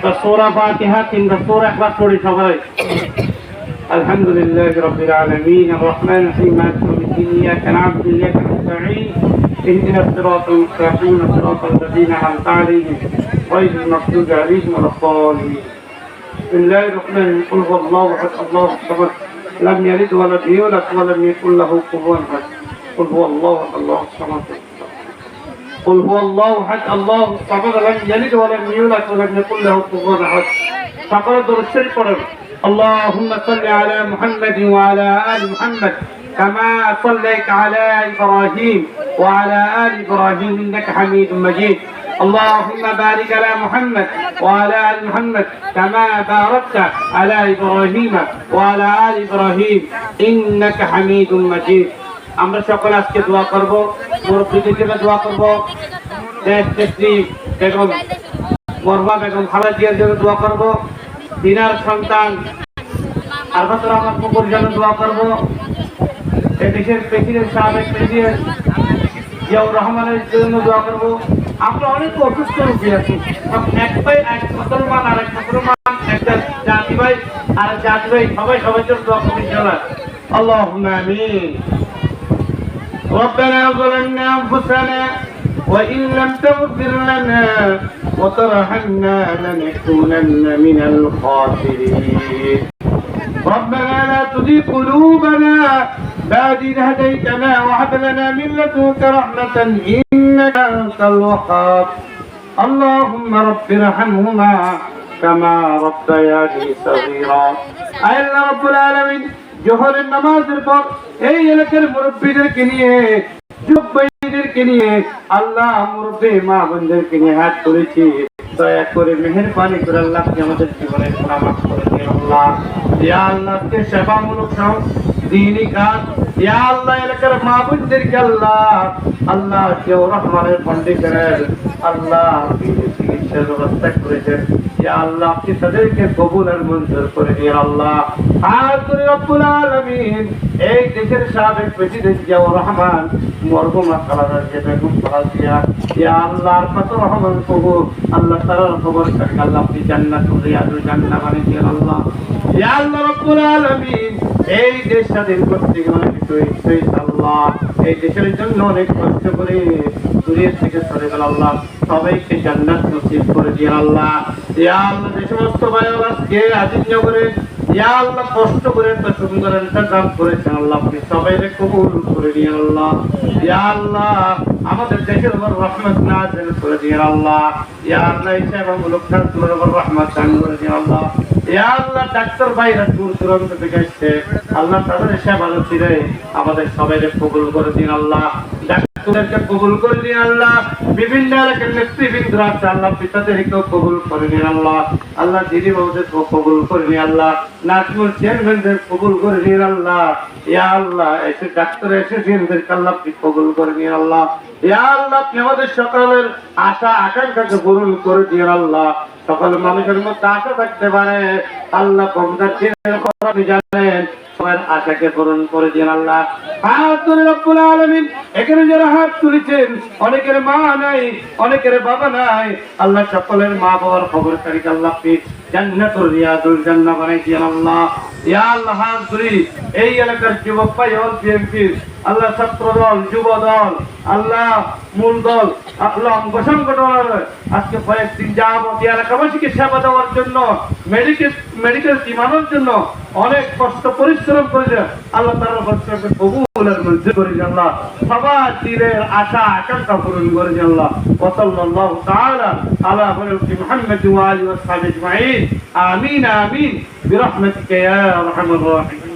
একটা সূরা ফাতিহা, তিনটা সূরা ইখলাস পড়ি সবাই। আলহামদুলিল্লাহি রাব্বিল আলামিন আর রহমানির রহিম মালিকি ইয়াউমিদ্দিন ইয়্যাকা না'বুদু ওয়া ইয়্যাকা নাস্তাঈন ইহদিনাস সিরাতাল মুস্তাকিম সিরাতাল লাযীনা আন'আমতা আলাইহিম গায়রিল মাগদূবি আলাইহিম ওয়ালাদ-দাল্লিন। বিসমিল্লাহির রহমানির রহিম কুল হুয়াল্লাহু আহাদ আল্লাহুস সামাদ লাম ইয়ালিদ ওয়া লাম ইউলাদ ওয়া লাম ইয়াকুল লাহু কুফুওয়ান আহাদ। কুল হুয়াল্লাহু আহাদ আল্লাহুস সামাদ قل هو الله احد الله الصمد لم يلد ولم يولد ولم يكن له كفوا احد. فقال درود الشريف قرر اللهم صل على محمد وعلى ال محمد كما صليت على ابراهيم وعلى ال ابراهيم انك حميد مجيد. اللهم بارك على محمد وعلى ال محمد كما باركت على ابراهيم وعلى ال ابراهيم انك حميد مجيد. আমরা সকলে আজকে দোয়া করব, মুরব্বীদের জন্য দোয়া করব, দেশ নেত্রী বেগম মরহুমা বেগম খালেদা জিয়ার জন্য দোয়া করব, দিনার সন্তান আরফাতুর রহমান কুকুর জন্য দোয়া করব, এই দেশের প্রেসিডেন্ট সাবেক প্রেসিডেন্ট জিয়াউর রহমানের জন্য দোয়া করব। আমরা অনেক অসুস্থ রোগী আছি, এক ভাই এক মুসলমান আর এক মুসলমান, একটা জাতি ভাই আর জাতি ভাই, সবাই সবার জন্য দোয়া করবো ইনশাআল্লাহ। আল্লাহুম্মা আমিন। ربنا ظلمنا أنفسنا وإن لم تغفر لنا وترحمنا لنكونن من الخاسرين. ربنا لا تزغ قلوبنا بعد إذ هديتنا وهب لنا من لدنك رحمة إنك أنت الوهاب. اللهم رب ارحمهما كما ربياني صغيرا. أي الله رب العالمين জোহরের নামাজের পর এই এলাকার মুরব্বীদেরকে নিয়ে, যুবকদেরকে নিয়ে, আল্লাহ মুরব্বী মা বোনদেরকে নিয়ে হাত করেছি, দয়া করে মেহেরবানি করে আল্লাহ আমাদের জীবনের গুনাহ মাফ করে দিন আল্লাহ। ইয়া আল্লাহ কে সেবামূলক দ্বীনি কাজ, ইয়া আল্লাহ এলাকার মা বোনদেরকে আল্লাহ কেউ রহমানের পণ্ডিতের আল্লাহ চিকিৎসার ব্যবস্থা করেছেন, ইয়া আল্লাহ আপনি তাদেরকে কবুল আর মঞ্জুর করে দিন আল্লাহ। আর করে রব্বুল আলামিন এই দেশের সাবেক প্রেসিডেন্ট জিয়াউর রহমান মরহুমা খালেদা জিয়া বেগম খালেদা, ইয়া আল্লাহ আরফাতুর রহমান কবুল আল্লাহ তাআলার কবর থেকে আল্লাহ আপনি জান্নাতুল রিয়াদুল জান্নাহ বানিয়ে দিন আল্লাহ। ইয়া আল্লাহ রব্বুল আলামিন এই দেশ স্বাধীন করতে অনেক হয়েছে আল্লাহ, এই দেশের জন্য অনেক কষ্ট করে দুনিয়া থেকে সরে গেল আল্লাহ, সবাইকে জান্নাত নসিব করে দিন আল্লাহ। ইয়া আল্লাহ যে সমস্ত ভাইরা আজকে আজিমনগরে ইয়া আল্লাহ কষ্ট করে একটা সুন্দর ইন্তজাম করেছেন আল্লাহ, আপনি সবাইকে কবুল করে দিন আল্লাহ। ইয়া আল্লাহ আমাদের দেশের উপর রহমত নাযিল করে দিন আল্লাহ। ইয়া আল্লাহ এই সেবামূলক কাজগুলোর উপর রহমত দান করে দিন আল্লাহ। ইয়া আল্লাহ ডাক্তার ভাইরা দূর দূরান্ত থেকে এসেছে আল্লাহ, তাদের সেবা নসিবে আমাদের সবাইকে কবুল করে দিন আল্লাহ, ডাক্তারদেরকে কবুল করে দিন আল্লাহ, বিভিন্ন এলাকার নেতৃবৃন্দ আছে আল্লাহ পিতাদেরকেও কবুল করে দিন আল্লাহ, আল্লাহ দিদি বাবুদেরকেও কবুল করে দিন আল্লাহ, নাজমুল চেয়ারম্যানদের কবুল করে দিন আল্লাহ। ইয়া আল্লাহ এসে ডাক্তার এসেছেনদেরকে আল্লাহ আপনি কবুল করে দিন আল্লাহ। ইয়া আল্লাহ আপনি আমাদের সকলের আশা আকাঙ্ক্ষাকে পূরণ করে দিন আল্লাহ। সকল মানুষের মধ্যে আশা থাকতে পারে আল্লাহ, আপনি জানেন সবার আশাকে পূরণ করে দিন আল্লাহ। রব্বুল আলামিন এখানে যারা হাত তুলেছেন অনেকের মা নাই, অনেকের বাবা নাই, আল্লাহ সকলের মা বাবার খবর তারিখ আল্লাহ আপনি জান্নাতুল রিয়াদুল জান্নাহ বানাই দিন আল্লাহ। ইয়া আল্লাহ হাত ধরি এই এলাকার যুবক ভাই হল বিএনপি আল্লাহ, ছাত্র দল, যুব দল, আল্লাহ মূল দল, আল্লাহ অঙ্গ সংগঠন আজকে কয়েকদিন যাবত এলাকাবাসীকে সেবা দেওয়ার জন্য, মেডিকেল টিমানোর জন্য অনেক কষ্ট পরিশ্রম করেছে আল্লাহ, তারা কবুল আর মঞ্জুর করে দিন আল্লাহ, সবার দিলের আশা আকাঙ্ক্ষা পূরণ করে দিন আল্লাহ। ওয়া সাল্লাল্লাহু তাআলা আলা মুহাম্মাদ ওয়া আলিহি ওয়া সাহবিহি আজমাইন। আমিন আমিন বিরহমাতিকা ইয়া আরহামার রাহিমিন।